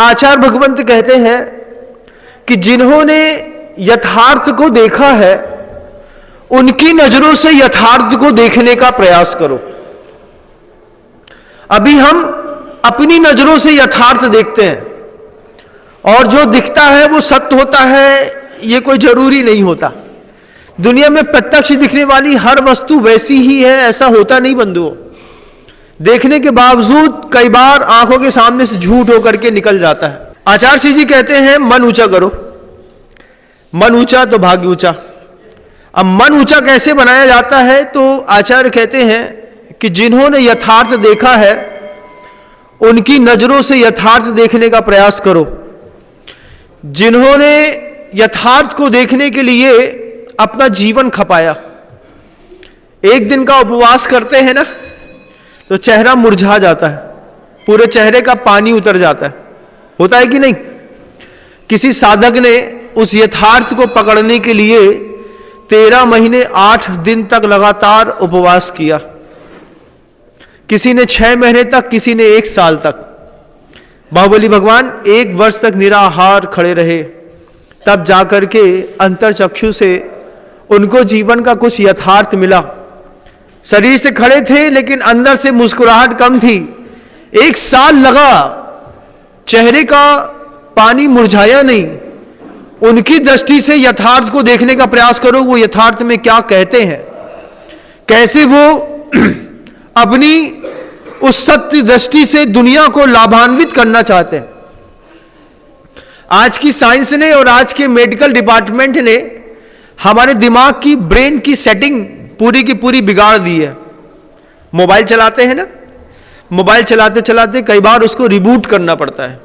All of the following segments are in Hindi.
आचार्य भगवंत कहते हैं कि जिन्होंने यथार्थ को देखा है उनकी नजरों से यथार्थ को देखने का प्रयास करो। अभी हम अपनी नजरों से यथार्थ देखते हैं और जो दिखता है वो सत्य होता है, ये कोई जरूरी नहीं होता। दुनिया में प्रत्यक्ष दिखने वाली हर वस्तु वैसी ही है ऐसा होता नहीं बंधुओं। देखने के बावजूद कई बार आंखों के सामने से झूठ होकर के निकल जाता है। आचार्य जी कहते हैं मन ऊंचा करो, मन ऊंचा तो भाग्य ऊंचा। अब मन ऊंचा कैसे बनाया जाता है, तो आचार्य कहते हैं कि जिन्होंने यथार्थ देखा है उनकी नजरों से यथार्थ देखने का प्रयास करो। जिन्होंने यथार्थ को देखने के लिए अपना जीवन खपाया, एक दिन का उपवास करते हैं ना तो चेहरा मुरझा जाता है, पूरे चेहरे का पानी उतर जाता है, होता है कि नहीं। किसी साधक ने उस यथार्थ को पकड़ने के लिए 13 महीने 8 दिन तक लगातार उपवास किया, किसी ने 6 महीने तक, किसी ने 1 साल तक। बाहुबली भगवान 1 वर्ष तक निराहार खड़े रहे, तब जाकर के अंतर्चक्षु से उनको जीवन का कुछ यथार्थ मिला। शरीर से खड़े थे लेकिन अंदर से मुस्कुराहट कम थी। 1 साल लगा, चेहरे का पानी मुरझाया नहीं। उनकी दृष्टि से यथार्थ को देखने का प्रयास करो, वो यथार्थ में क्या कहते हैं, कैसे वो अपनी उस सत्य दृष्टि से दुनिया को लाभान्वित करना चाहते हैं। आज की साइंस ने और आज के मेडिकल डिपार्टमेंट ने हमारे दिमाग की, ब्रेन की सेटिंग पूरी की पूरी बिगाड़ दी है। मोबाइल चलाते हैं ना, मोबाइल चलाते चलाते कई बार उसको रिबूट करना पड़ता है।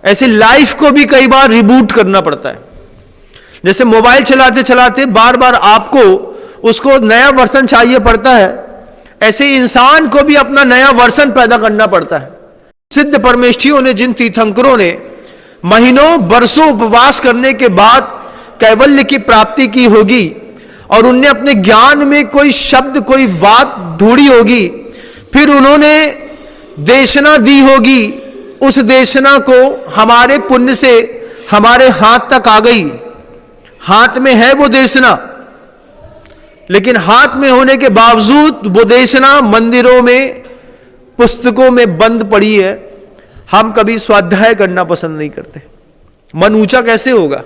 ऐसे लाइफ को भी कई बार रिबूट करना पड़ता है। जैसे मोबाइल चलाते चलाते बार बार आपको उसको नया वर्जन चाहिए पड़ता है, ऐसे इंसान को भी अपना नया वर्जन पैदा करना पड़ता है। सिद्ध परमेष्ठियों ने, जिन तीर्थंकरों ने महीनों वर्षों उपवास करने के बाद कैवल्य की प्राप्ति की होगी और उनने अपने ज्ञान में कोई शब्द, कोई बात ढूंढी होगी, फिर उन्होंने देशना दी होगी, उस देशना को हमारे पुण्य से हमारे हाथ तक आ गई। हाथ में है वो देशना, लेकिन हाथ में होने के बावजूद वो देशना मंदिरों में, पुस्तकों में बंद पड़ी है। हम कभी स्वाध्याय करना पसंद नहीं करते। मन ऊंचा कैसे होगा?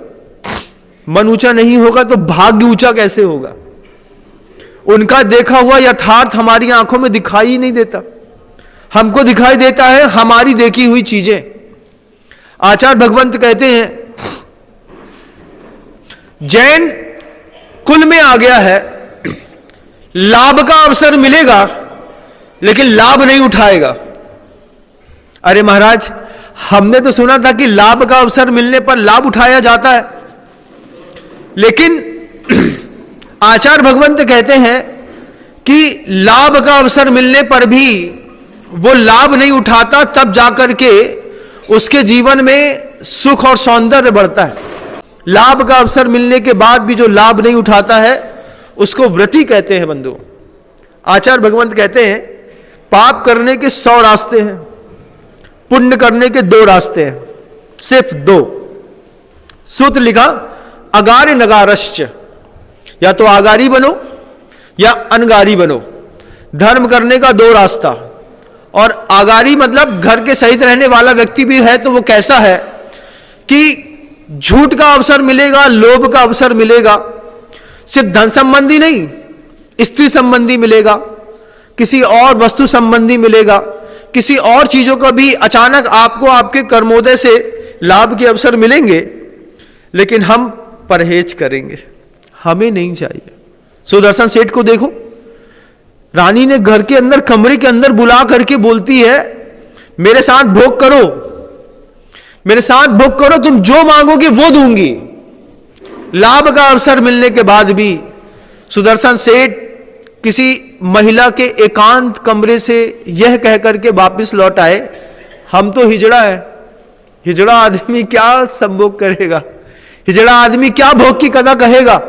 मन ऊंचा नहीं होगा तो भाग्य ऊंचा कैसे होगा? उनका देखा हुआ यथार्थ हमारी आंखों में दिखाई ही नहीं देता, हमको दिखाई देता है हमारी देखी हुई चीजें। आचार्य भगवंत कहते हैं जैन कुल में आ गया है, लाभ का अवसर मिलेगा लेकिन लाभ नहीं उठाएगा। अरे महाराज, हमने तो सुना था कि लाभ का अवसर मिलने पर लाभ उठाया जाता है, लेकिन आचार्य भगवंत कहते हैं कि लाभ का अवसर मिलने पर भी वो लाभ नहीं उठाता, तब जाकर के उसके जीवन में सुख और सौंदर्य बढ़ता है। लाभ का अवसर मिलने के बाद भी जो लाभ नहीं उठाता है उसको व्रती कहते हैं बंधु। आचार्य भगवंत कहते हैं पाप करने के 100 रास्ते हैं, पुण्य करने के 2 रास्ते हैं, सिर्फ 2। सूत्र लिखा अगार्य नगारश्च, या तो आगारी बनो या अनगारी बनो। धर्म करने का 2 रास्ता। और आगारी मतलब घर के सहित रहने वाला व्यक्ति भी है तो वो कैसा है कि झूठ का अवसर मिलेगा, लोभ का अवसर मिलेगा, सिर्फ धन संबंधी नहीं, स्त्री संबंधी मिलेगा, किसी और वस्तु संबंधी मिलेगा, किसी और चीजों का भी अचानक आपको आपके कर्मोदय से लाभ के अवसर मिलेंगे, लेकिन हम परहेज करेंगे, हमें नहीं चाहिए। सुदर्शन सेठ को देखो, रानी ने घर के अंदर, कमरे के अंदर बुला करके बोलती है मेरे साथ भोग करो, मेरे साथ भोग करो, तुम जो मांगोगे वो दूंगी। लाभ का अवसर मिलने के बाद भी सुदर्शन सेठ किसी महिला के एकांत कमरे से यह कह करके वापस लौट आए, हम तो हिजड़ा है, हिजड़ा आदमी क्या संभोग करेगा, हिजड़ा आदमी क्या भोग की कथा कहेगा।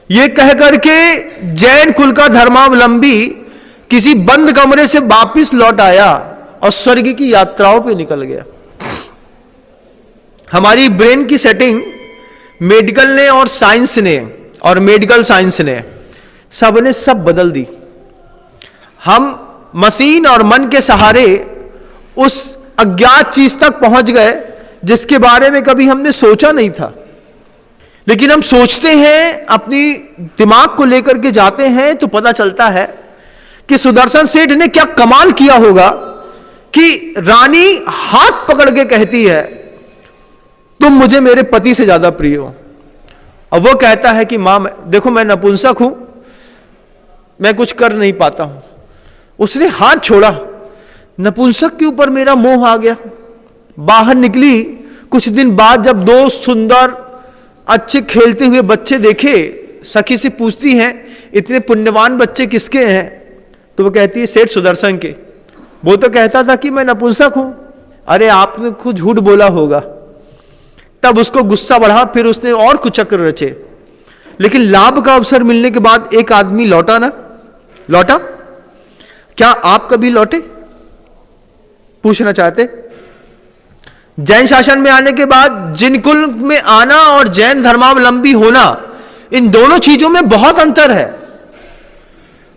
यह कह करके जैन कुल का धर्मावलंबी किसी बंद कमरे से वापस लौट आया और स्वर्ग की यात्राओं पे निकल गया। हमारी ब्रेन की सेटिंग मेडिकल ने और साइंस ने और मेडिकल साइंस ने सबने सब बदल दी। हम मशीन और मन के सहारे उस अज्ञात चीज तक पहुंच गए जिसके बारे में कभी हमने सोचा नहीं था। लेकिन हम सोचते हैं, अपनी दिमाग को लेकर के जाते हैं तो पता चलता है कि सुदर्शन सेठ ने क्या कमाल किया होगा कि रानी हाथ पकड़ के कहती है तुम मुझे मेरे पति से ज्यादा प्रिय हो। अब वो कहता है कि मां देखो मैं नपुंसक हूं, मैं कुछ कर नहीं पाता हूं। उसने हाथ छोड़ा, नपुंसक के ऊपर मेरा मोह आ गया। बाहर निकली, कुछ दिन बाद जब दो सुंदर अच्छे खेलते हुए बच्चे देखे, सखी से पूछती हैं इतने पुण्यवान बच्चे किसके हैं? तो वो कहती है सेठ सुदर्शन के। वो तो कहता था कि मैं नपुंसक हूं। अरे आपने कुछ झूठ बोला होगा। तब उसको गुस्सा बढ़ा, फिर उसने और कुछ चक्र रचे। लेकिन लाभ का अवसर मिलने के बाद एक आदमी लौटा ना, लौटा। क्या आप कभी लौटे? पूछना चाहते? जैन शासन में आने के बाद जिनकुल में आना और जैन धर्मावलंबी होना, इन दोनों चीजों में बहुत अंतर है।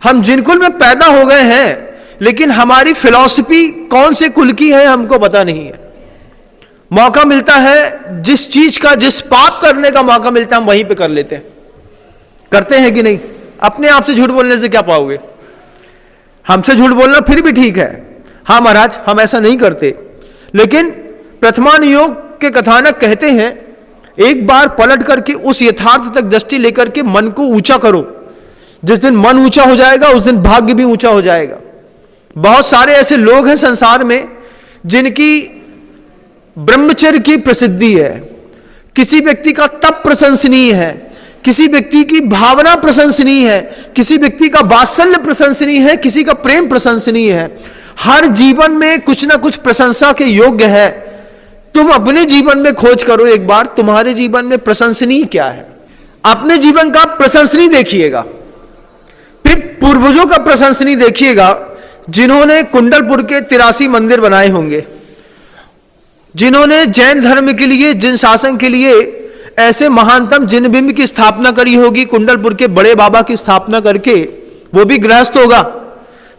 हम जिनकुल में पैदा हो गए हैं, लेकिन हमारी फिलॉसफी कौन से कुल की है हमको पता नहीं है। मौका मिलता है, जिस चीज का, जिस पाप करने का मौका मिलता है हम वहीं पे कर लेते हैं। करते हैं कि नहीं? अपने आप से झूठ बोलने से क्या पाओगे? हमसे झूठ बोलना फिर भी ठीक है, हाँ महाराज हम ऐसा नहीं करते। लेकिन प्रथमान योग के कथानक कहते हैं एक बार पलट करके उस यथार्थ तक दृष्टि लेकर के मन को ऊंचा करो। जिस दिन मन ऊंचा हो जाएगा उस दिन भाग्य भी ऊंचा हो जाएगा। बहुत सारे ऐसे लोग हैं संसार में जिनकी ब्रह्मचर्य की प्रसिद्धि है, किसी व्यक्ति का तप प्रशंसनीय है, किसी व्यक्ति की भावना प्रशंसनीय है, किसी व्यक्ति का वात्सल्य प्रशंसनीय है, किसी का प्रेम प्रशंसनीय है। हर जीवन में कुछ ना कुछ प्रशंसा के योग्य है। तुम अपने जीवन में खोज करो एक बार, तुम्हारे जीवन में प्रशंसनीय क्या है। अपने जीवन का प्रशंसनीय देखिएगा, फिर पूर्वजों का प्रशंसनीय देखिएगा जिन्होंने कुंडलपुर के 83 मंदिर बनाए होंगे, जिन्होंने जैन धर्म के लिए, जिन शासन के लिए ऐसे महानतम जिन बिंब की स्थापना करी होगी, कुंडलपुर के बड़े बाबा की स्थापना करके। वो भी गृहस्थ होगा,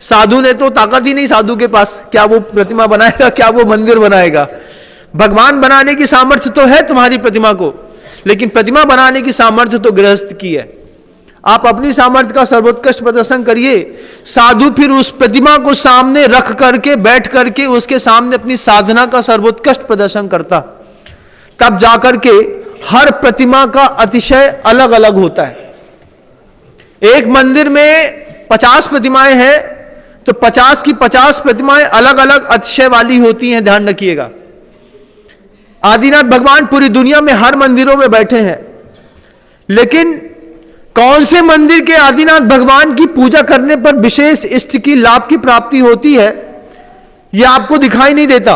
साधु ने तो ताकत ही नहीं साधु के पास, क्या वो प्रतिमा बनाएगा, क्या वो मंदिर बनाएगा। भगवान बनाने की सामर्थ्य तो है तुम्हारी प्रतिमा को, लेकिन प्रतिमा बनाने की सामर्थ्य तो गृहस्थ की है। आप अपनी सामर्थ्य का सर्वोत्कृष्ट प्रदर्शन करिए, साधु फिर उस प्रतिमा को सामने रख करके, बैठ करके उसके सामने अपनी साधना का सर्वोत्कृष्ट प्रदर्शन करता। तब जाकर के हर प्रतिमा का अतिशय अलग अलग होता है। एक मंदिर में 50 प्रतिमाएं हैं तो 50 की 50 प्रतिमाएं अलग अलग अतिशय वाली होती हैं, ध्यान रखिएगा। आदिनाथ भगवान पूरी दुनिया में हर मंदिरों में बैठे हैं, लेकिन कौन से मंदिर के आदिनाथ भगवान की पूजा करने पर विशेष इष्ट की लाभ की प्राप्ति होती है, यह आपको दिखाई नहीं देता।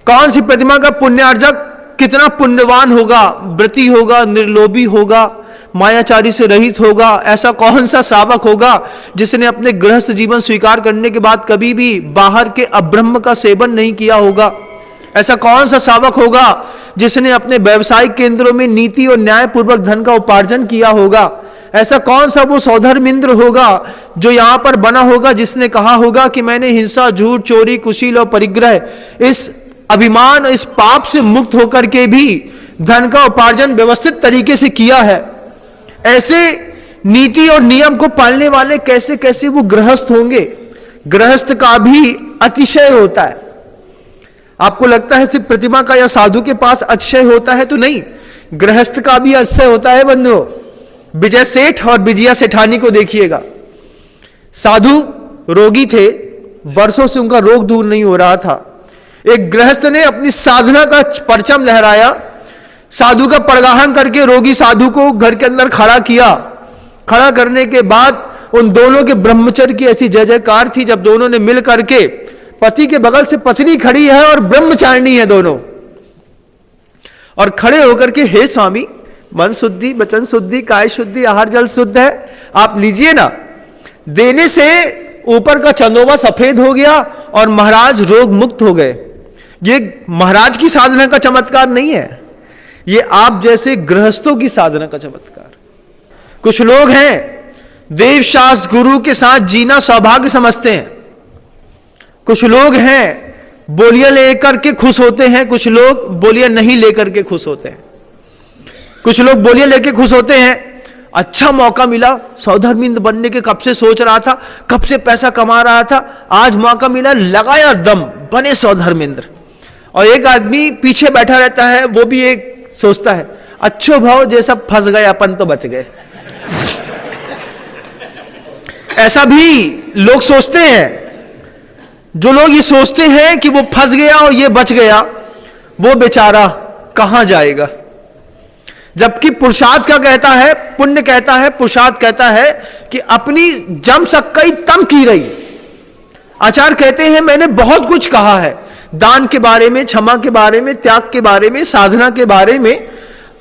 कौन सी प्रतिमा का पुण्यार्जक कितना पुण्यवान होगा, व्रती होगा, निर्लोभी होगा, मायाचारी से रहित होगा। ऐसा कौन सा श्रावक होगा जिसने अपने गृहस्थ जीवन स्वीकार करने के बाद कभी भी बाहर के अब्रह्म का सेवन नहीं किया होगा। ऐसा कौन सा श्रावक होगा जिसने अपने व्यवसायिक केंद्रों में नीति और न्याय पूर्वक धन का उपार्जन किया होगा। ऐसा कौन सा वो सौधर्मिंद्र होगा जो यहां पर बना होगा, जिसने कहा होगा कि मैंने हिंसा, झूठ, चोरी, कुशील और परिग्रह, इस अभिमान, इस पाप से मुक्त होकर के भी धन का उपार्जन व्यवस्थित तरीके से किया है। ऐसे नीति और नियम को पालने वाले कैसे कैसे वो गृहस्थ होंगे। गृहस्थ का भी अतिशय होता है। आपको लगता है सिर्फ प्रतिमा का या साधु के पास अतिशय होता है, तो नहीं, गृहस्थ का भी अतिशय होता है बंधुओं। विजय सेठ और विजया सेठानी को देखिएगा। साधु रोगी थे, वर्षों से उनका रोग दूर नहीं हो रहा था। एक गृहस्थ ने अपनी साधना का परचम लहराया, साधु का परगाहन करके रोगी साधु को घर के अंदर खड़ा किया। खड़ा करने के बाद उन दोनों के ब्रह्मचर्य की ऐसी जय जयकार थी, जब दोनों ने मिल करके, पति के बगल से पत्नी खड़ी है और ब्रह्मचारिणी है दोनों, और खड़े होकर के हे स्वामी, मन शुद्धि, वचन शुद्धि, काय शुद्धि, आहार जल शुद्ध है, आप लीजिए ना। देने से ऊपर का चंदोबा सफेद हो गया और महाराज रोग मुक्त हो गए। ये महाराज की साधना का चमत्कार नहीं है, ये आप जैसे गृहस्थों की साधना का चमत्कार। कुछ लोग हैं देवशास्त्र गुरु के साथ जीना सौभाग्य समझते हैं, कुछ लोग हैं बोलियां लेकर के खुश होते हैं, कुछ लोग बोलियां नहीं लेकर के खुश होते हैं। कुछ लोग बोलियां लेकर खुश होते हैं, अच्छा मौका मिला, सौधर्मिंद बनने के कब से सोच रहा था, कब से पैसा कमा रहा था, आज मौका मिला, लगाया दम, बने सौधर्मेंद्र। और एक आदमी पीछे बैठा रहता है, वो भी एक सोचता है अच्छो भाव जैसा फंस गए, अपन तो बच गए। ऐसा भी लोग सोचते हैं। जो लोग ये सोचते हैं कि वो फंस गया और ये बच गया, वो बेचारा कहां जाएगा। जबकि पुरुषार्थ क्या कहता है, पुण्य कहता है, पुरुषार्थ कहता है कि अपनी जम सकई तम की रही। आचार्य कहते हैं मैंने बहुत कुछ कहा है, दान के बारे में, क्षमा के बारे में, त्याग के बारे में, साधना के बारे में,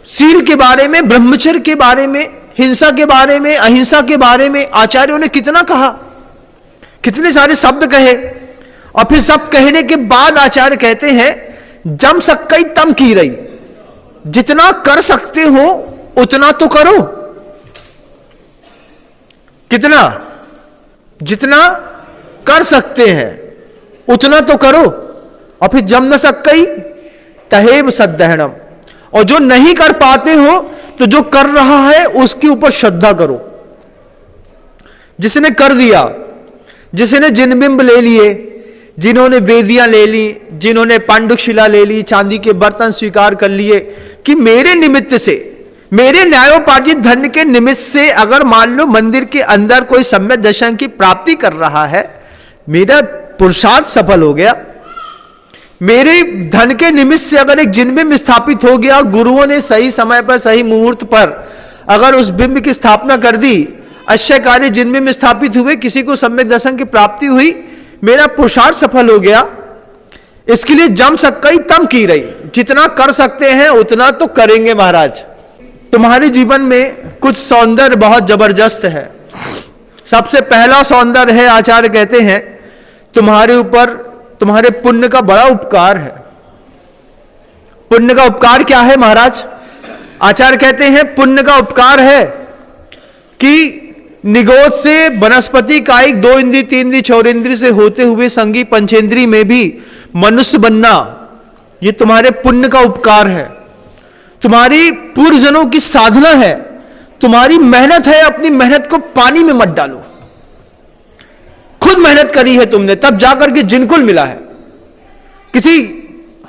शील के बारे में, ब्रह्मचर्य के बारे में, हिंसा के बारे में, अहिंसा के बारे में आचार्यों ने कितना कहा, कितने सारे शब्द कहे। और फिर सब कहने के बाद आचार्य कहते हैं जम सकई तम की रही, जितना कर सकते हो उतना तो करो। कितना? जितना कर सकते हैं उतना तो करो। और फिर जम न सकई तहेब सद्दहणम, और जो नहीं कर पाते हो तो जो कर रहा है उसके ऊपर श्रद्धा करो। जिसने कर दिया, जिसने जिनबिंब ले लिए, जिन्होंने वेदियां ले ली, जिन्होंने पांडुशिला ले ली, चांदी के बर्तन स्वीकार कर लिए कि मेरे निमित्त से, मेरे न्यायोपार्जित धन के निमित्त से अगर मान लो मंदिर के अंदर कोई सम्यक दर्शन की प्राप्ति कर रहा है, मेरा पुरुषार्थ सफल हो गया। मेरे धन के निमित्त से अगर एक जिनबिंब स्थापित हो गया, गुरुओं ने सही समय पर, सही मुहूर्त पर अगर उस बिंब की स्थापना कर दी, अश्चर्यकारी जिनबिंब स्थापित हुए, किसी को सम्यक दर्शन की प्राप्ति हुई, मेरा पुरुषार्थ सफल हो गया। इसके लिए जम सकई तम की रही, जितना कर सकते हैं उतना तो करेंगे महाराज। तुम्हारे जीवन में कुछ सौंदर्य बहुत जबरदस्त है। सबसे पहला सौंदर्य है, आचार्य कहते हैं तुम्हारे ऊपर तुम्हारे पुण्य का बड़ा उपकार है। पुण्य का उपकार क्या है महाराज? आचार्य कहते हैं पुण्य का उपकार है कि निगोद से वनस्पति कायिक 2 इंद्री 3 इंद्री 4 इंद्री से होते हुए संगी पंचेंद्री में भी मनुष्य बनना, ये तुम्हारे पुण्य का उपकार है। तुम्हारी पूर्वजनों की साधना है, तुम्हारी मेहनत है। अपनी मेहनत को पानी में मत डालो। खुद मेहनत करी है तुमने, तब जाकर के जिनकुल मिला है। किसी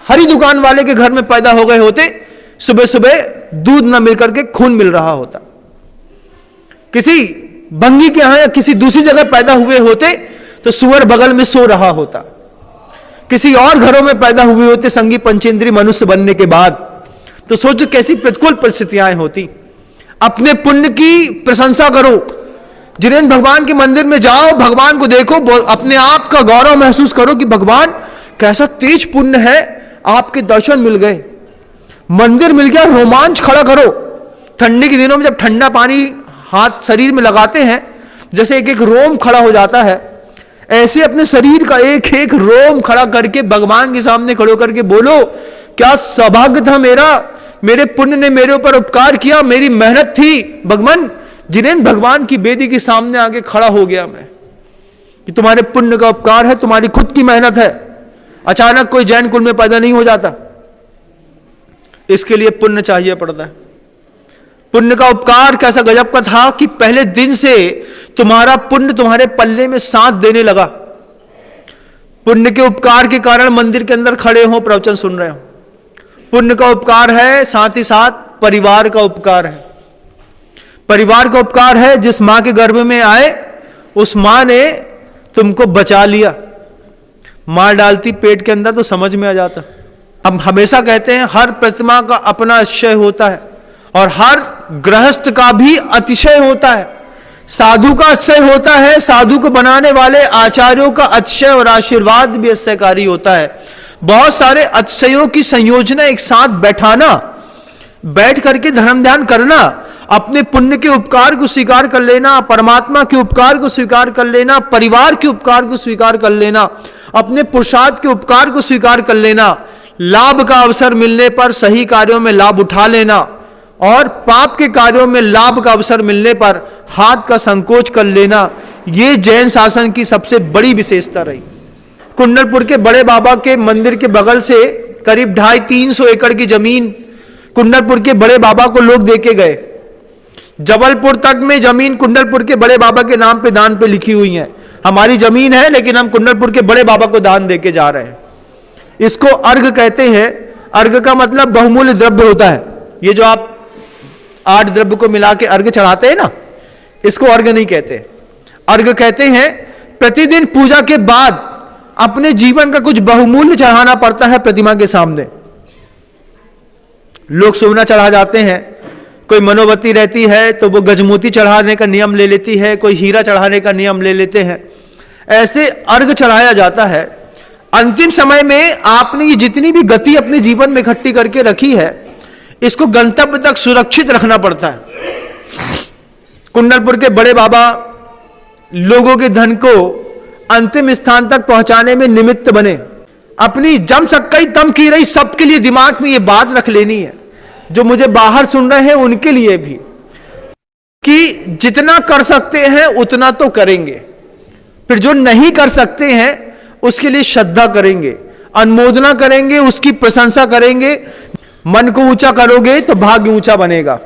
हरी दुकान वाले के घर में पैदा हो गए होते, सुबह सुबह दूध न मिलकर के खून मिल रहा होता। किसी भंगी के यहां या किसी दूसरी जगह पैदा हुए होते तो सुअर बगल में सो रहा होता। किसी और घरों में पैदा हुए होते संगी पंचेंद्री मनुष्य बनने के बाद, तो सोचो कैसी प्रतिकूल परिस्थितियां होती। अपने पुण्य की प्रशंसा करो। जिन्हें भगवान के मंदिर में जाओ, भगवान को देखो, अपने आप का गौरव महसूस करो कि भगवान कैसा तेज पुण्य है, आपके दर्शन मिल गए, मंदिर मिल गया, रोमांच खड़ा करो। ठंडी के दिनों में जब ठंडा पानी हाथ शरीर में लगाते हैं, जैसे एक एक रोम खड़ा हो जाता है, ऐसे अपने शरीर का एक एक रोम खड़ा करके भगवान के सामने खड़े करके बोलो क्या सौभाग्य था मेरा, मेरे पुण्य ने मेरे ऊपर उपकार किया, मेरी मेहनत थी भगवान, जिन्हें भगवान की बेदी के सामने आके खड़ा हो गया मैं। कि तुम्हारे पुण्य का उपकार है, तुम्हारी खुद की मेहनत है। अचानक कोई जैन कुल में पैदा नहीं हो जाता, इसके लिए पुण्य चाहिए पड़ता है। पुण्य का उपकार कैसा गजब का था कि पहले दिन से तुम्हारा पुण्य तुम्हारे पल्ले में साथ देने लगा। पुण्य के उपकार के कारण मंदिर के अंदर खड़े हो, प्रवचन सुन रहे हो। पुण्य का उपकार है, साथ ही साथ परिवार का उपकार है। परिवार का उपकार है, जिस मां के गर्भ में आए उस मां ने तुमको बचा लिया। मार डालती पेट के अंदर तो समझ में आ जाता। हम हमेशा कहते हैं हर प्रतिमा का अपना अतिशय होता है और हर गृहस्थ का भी अतिशय होता है। साधु का अतिशय होता है, साधु को बनाने वाले आचार्यों का अतिशय और आशीर्वाद भी अतिशयकारी होता है। बहुत सारे अतिशयों की संयोजना एक साथ बैठाना, बैठ करके धर्म ध्यान करना, अपने पुण्य के उपकार को स्वीकार कर लेना, परमात्मा के उपकार को स्वीकार कर लेना, परिवार के उपकार को स्वीकार कर लेना अपने पुरुषार्थ के उपकार को स्वीकार कर लेना, लाभ का अवसर मिलने पर सही कार्यों में लाभ उठा लेना और पाप के कार्यों में लाभ का अवसर मिलने पर हाथ का संकोच कर लेना, ये जैन शासन की सबसे बड़ी विशेषता रही। कुंडलपुर के बड़े बाबा के मंदिर के बगल से करीब 250-300 एकड़ की जमीन कुंडलपुर के बड़े बाबा को लोग देके गए। जबलपुर तक में जमीन कुंडलपुर के बड़े बाबा के नाम पे दान पे लिखी हुई है, हमारी जमीन है लेकिन हम कुंडलपुर के बड़े बाबा को दान देके जा रहे हैं। इसको अर्घ कहते हैं। अर्घ का मतलब बहुमूल्य द्रव्य होता है। ये जो आप 8 द्रव्य को मिला के अर्घ चढ़ाते हैं ना, इसको अर्घ नहीं कहते। अर्घ कहते हैं प्रतिदिन पूजा के बाद अपने जीवन का कुछ बहुमूल्य चढ़ाना पड़ता है प्रतिमा के सामने। लोग सोना चढ़ा जाते हैं, कोई मनोवती रहती है तो वो गजमोती चढ़ाने का नियम ले लेती है, कोई हीरा चढ़ाने का नियम ले लेते हैं। ऐसे अर्घ चढ़ाया जाता है। अंतिम समय में आपने ये जितनी भी गति अपने जीवन में इकट्ठी करके रखी है, इसको गंतव्य तक सुरक्षित रखना पड़ता है। कुंडलपुर के बड़े बाबा लोगों के धन को अंतिम स्थान तक पहुंचाने में निमित्त बने। अपनी जम सक्कई तम की रही, सबके लिए दिमाग में ये बात रख लेनी है, जो मुझे बाहर सुन रहे हैं उनके लिए भी, कि जितना कर सकते हैं उतना तो करेंगे, फिर जो नहीं कर सकते हैं उसके लिए श्रद्धा करेंगे, अनुमोदना करेंगे, उसकी प्रशंसा करेंगे। मन को ऊंचा करोगे तो भाग्य ऊंचा बनेगा।